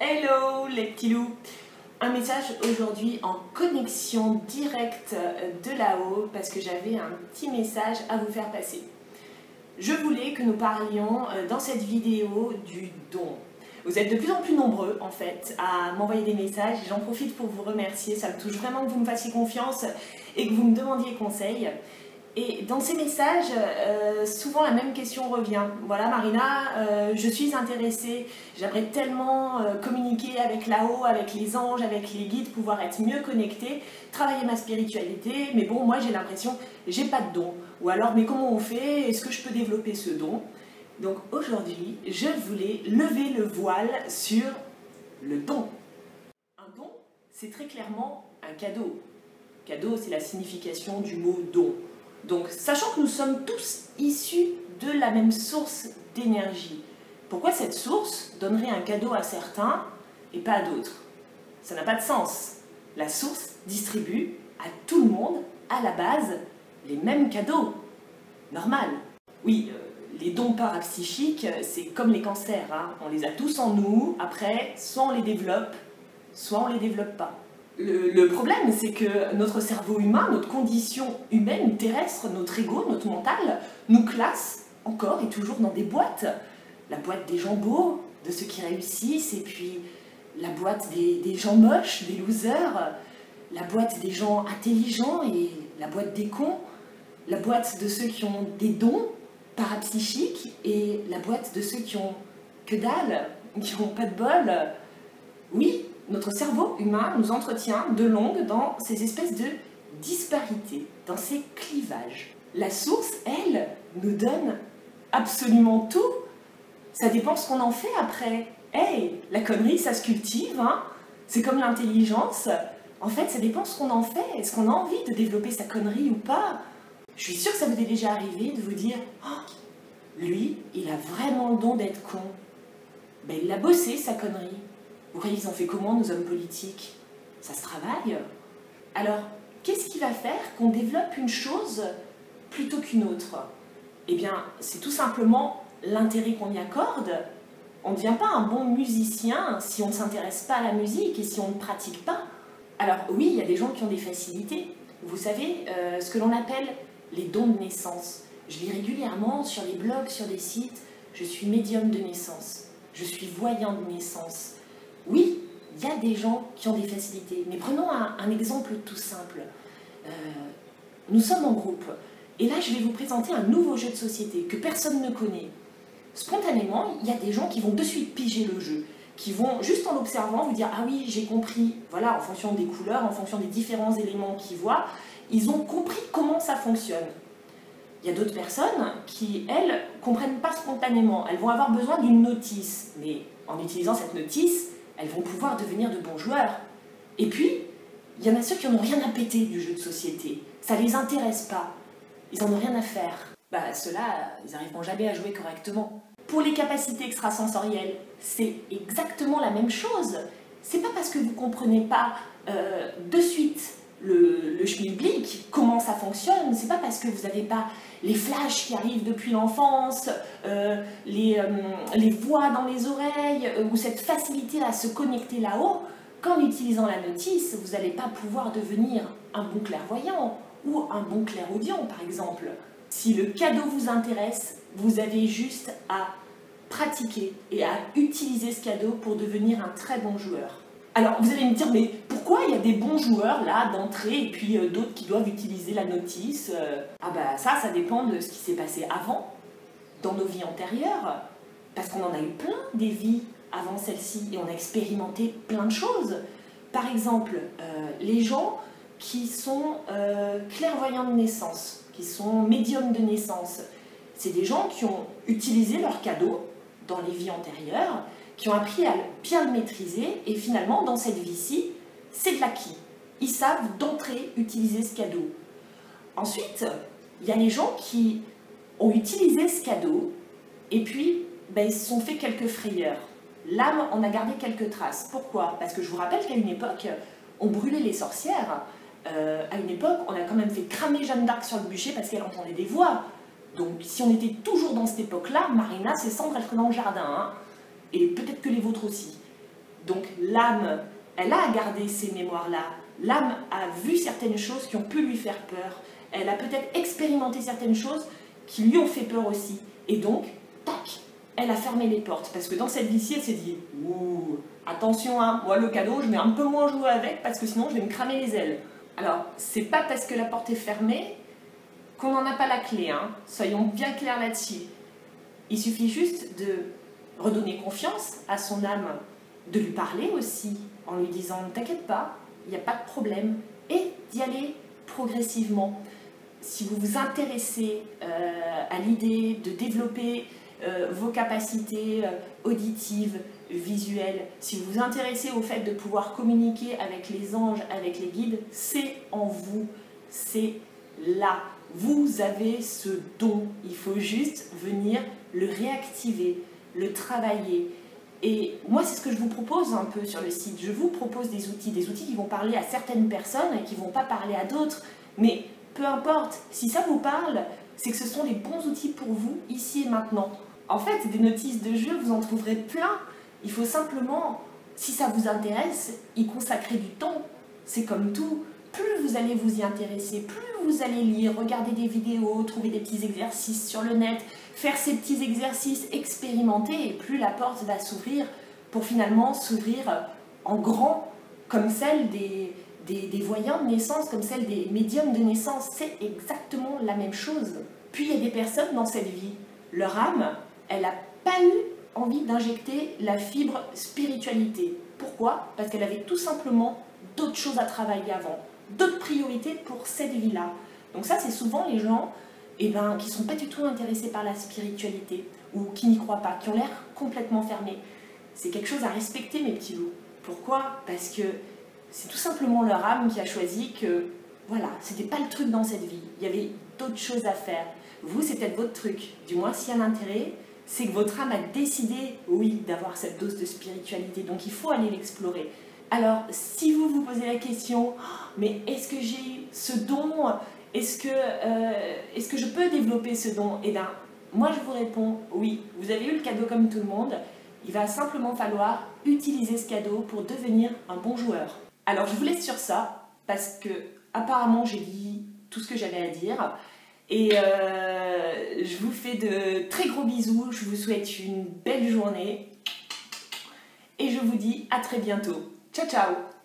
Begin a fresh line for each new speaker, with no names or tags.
Hello les petits loups. Un message aujourd'hui en connexion directe de là-haut parce que j'avais un petit message à vous faire passer. Je voulais que nous parlions dans cette vidéo du don. Vous êtes de plus en plus nombreux en fait à m'envoyer des messages et j'en profite pour vous remercier. Ça me touche vraiment que vous me fassiez confiance et que vous me demandiez conseil. Et dans ces messages, souvent la même question revient. Voilà Marina, je suis intéressée, j'aimerais tellement communiquer avec là-haut, avec les anges, avec les guides, pouvoir être mieux connectée, travailler ma spiritualité, mais bon, moi j'ai l'impression, j'ai pas de don. Ou alors, mais comment on fait? Est-ce que je peux développer ce don? Donc aujourd'hui, je voulais lever le voile sur le don. Un don, c'est très clairement un cadeau. Cadeau, c'est la signification du mot don. Donc, sachant que nous sommes tous issus de la même source d'énergie, pourquoi cette source donnerait un cadeau à certains et pas à d'autres? Ça n'a pas de sens. La source distribue à tout le monde, à la base, les mêmes cadeaux. Normal. Oui, les dons parapsychiques, c'est comme les cancers. Hein. On les a tous en nous. Après, soit on les développe, soit on les développe pas. Le problème, c'est que notre cerveau humain, notre condition humaine, terrestre, notre ego, notre mental, nous classe encore et toujours dans des boîtes. La boîte des gens beaux, de ceux qui réussissent, et puis la boîte des gens moches, des losers, la boîte des gens intelligents et la boîte des cons, la boîte de ceux qui ont des dons parapsychiques et la boîte de ceux qui ont que dalle, qui n'ont pas de bol. Oui, notre cerveau humain nous entretient de longue dans ces espèces de disparités, dans ces clivages. La source, elle, nous donne absolument tout. Ça dépend ce qu'on en fait après. Hey, la connerie, ça se cultive, hein. C'est comme l'intelligence. En fait, ça dépend ce qu'on en fait. Est-ce qu'on a envie de développer sa connerie ou pas? Je suis sûre que ça vous est déjà arrivé de vous dire « Oh, lui, il a vraiment le don d'être con. » Ben, il a bossé, sa connerie. Vous voyez, ils ont fait comment, nos hommes politiques? Ça se travaille. Alors, qu'est-ce qui va faire qu'on développe une chose plutôt qu'une autre? Eh bien, c'est tout simplement l'intérêt qu'on y accorde. On ne devient pas un bon musicien si on ne s'intéresse pas à la musique et si on ne pratique pas. Alors oui, il y a des gens qui ont des facilités. Vous savez, ce que l'on appelle les dons de naissance. Je lis régulièrement sur les blogs, sur des sites, je suis médium de naissance, je suis voyant de naissance. Oui, il y a des gens qui ont des facilités, mais prenons un exemple tout simple. Nous sommes en groupe, et là je vais vous présenter un nouveau jeu de société que personne ne connaît. Spontanément, il y a des gens qui vont de suite piger le jeu, qui vont, juste en l'observant, vous dire « Ah oui, j'ai compris », voilà, en fonction des couleurs, en fonction des différents éléments qu'ils voient, ils ont compris comment ça fonctionne. Il y a d'autres personnes qui, elles, ne comprennent pas spontanément, elles vont avoir besoin d'une notice, mais en utilisant cette notice, elles vont pouvoir devenir de bons joueurs. Et puis, il y en a ceux qui n'en ont rien à péter du jeu de société. Ça ne les intéresse pas. Ils n'en ont rien à faire. Bah, ceux-là, ils n'arriveront jamais à jouer correctement. Pour les capacités extrasensorielles, c'est exactement la même chose. C'est pas parce que vous ne comprenez pas de suite le schmilblick, comment ça fonctionne, c'est pas parce que vous n'avez pas les flashs qui arrivent depuis l'enfance, les voix dans les oreilles, ou cette facilité à se connecter là-haut, qu'en utilisant la notice, vous n'allez pas pouvoir devenir un bon clairvoyant ou un bon clairaudient, par exemple. Si le cadeau vous intéresse, vous avez juste à pratiquer et à utiliser ce cadeau pour devenir un très bon joueur. Alors, vous allez me dire, mais pourquoi il y a des bons joueurs, là, d'entrée, et puis d'autres qui doivent utiliser la notice? Ah bah ça dépend de ce qui s'est passé avant, dans nos vies antérieures, parce qu'on en a eu plein des vies avant celle-ci, et on a expérimenté plein de choses. Par exemple, les gens qui sont clairvoyants de naissance, qui sont médiums de naissance, c'est des gens qui ont utilisé leur cadeau dans les vies antérieures, qui ont appris à bien le maîtriser, et finalement, dans cette vie-ci, c'est de l'acquis. Ils savent d'entrée utiliser ce cadeau. Ensuite, il y a les gens qui ont utilisé ce cadeau, et puis, ils se sont fait quelques frayeurs. L'âme en a gardé quelques traces. Pourquoi? Parce que je vous rappelle qu'à une époque, on brûlait les sorcières. À une époque, on a quand même fait cramer Jeanne d'Arc sur le bûcher parce qu'elle entendait des voix. Donc, si on était toujours dans cette époque-là, Marina, ses cendres, elles seraient dans le jardin, hein. Et peut-être que les vôtres aussi. Donc l'âme, elle a gardé ces mémoires-là. L'âme a vu certaines choses qui ont pu lui faire peur. Elle a peut-être expérimenté certaines choses qui lui ont fait peur aussi. Et donc, tac, elle a fermé les portes. Parce que dans cette vie-ci, elle s'est dit « Ouh, attention, hein, moi le cadeau, je vais un peu moins jouer avec parce que sinon je vais me cramer les ailes. » Alors, c'est pas parce que la porte est fermée qu'on n'en a pas la clé, hein. Soyons bien clairs là-dessus. Il suffit juste de redonner confiance à son âme, de lui parler aussi en lui disant « T'inquiète pas, il n'y a pas de problème » et d'y aller progressivement. Si vous vous intéressez à l'idée de développer vos capacités auditives, visuelles, si vous vous intéressez au fait de pouvoir communiquer avec les anges, avec les guides, c'est en vous, c'est là. Vous avez ce don, il faut juste venir le réactiver, le travailler. Et moi, c'est ce que je vous propose un peu sur le site. Je vous propose des outils qui vont parler à certaines personnes et qui ne vont pas parler à d'autres. Mais peu importe, si ça vous parle, c'est que ce sont les bons outils pour vous, ici et maintenant. En fait, des notices de jeu, vous en trouverez plein. Il faut simplement, si ça vous intéresse, y consacrer du temps. C'est comme tout. Plus vous allez vous y intéresser, plus vous allez lire, regarder des vidéos, trouver des petits exercices sur le net, faire ces petits exercices, expérimenter, et plus la porte va s'ouvrir pour finalement s'ouvrir en grand, comme celle des voyants de naissance, comme celle des médiums de naissance. C'est exactement la même chose. Puis il y a des personnes dans cette vie, leur âme, elle n'a pas eu envie d'injecter la fibre spiritualité. Pourquoi? Parce qu'elle avait tout simplement d'autres choses à travailler avant, d'autres priorités pour cette vie-là. Donc ça, c'est souvent les gens qui ne sont pas du tout intéressés par la spiritualité ou qui n'y croient pas, qui ont l'air complètement fermés. C'est quelque chose à respecter, mes petits loups. Pourquoi? Parce que c'est tout simplement leur âme qui a choisi que, voilà, c'était pas le truc dans cette vie. Il y avait d'autres choses à faire. Vous, c'est peut-être votre truc. Du moins, s'il y a un intérêt, c'est que votre âme a décidé, oui, d'avoir cette dose de spiritualité. Donc, il faut aller l'explorer. Alors, si vous vous posez la question, mais est-ce que j'ai ce don? Est-ce que je peux développer ce don? Eh bien, moi je vous réponds, oui, vous avez eu le cadeau comme tout le monde. Il va simplement falloir utiliser ce cadeau pour devenir un bon joueur. Alors, je vous laisse sur ça, parce que apparemment j'ai dit tout ce que j'avais à dire. Et je vous fais de très gros bisous, je vous souhaite une belle journée. Et je vous dis à très bientôt. Ciao, ciao!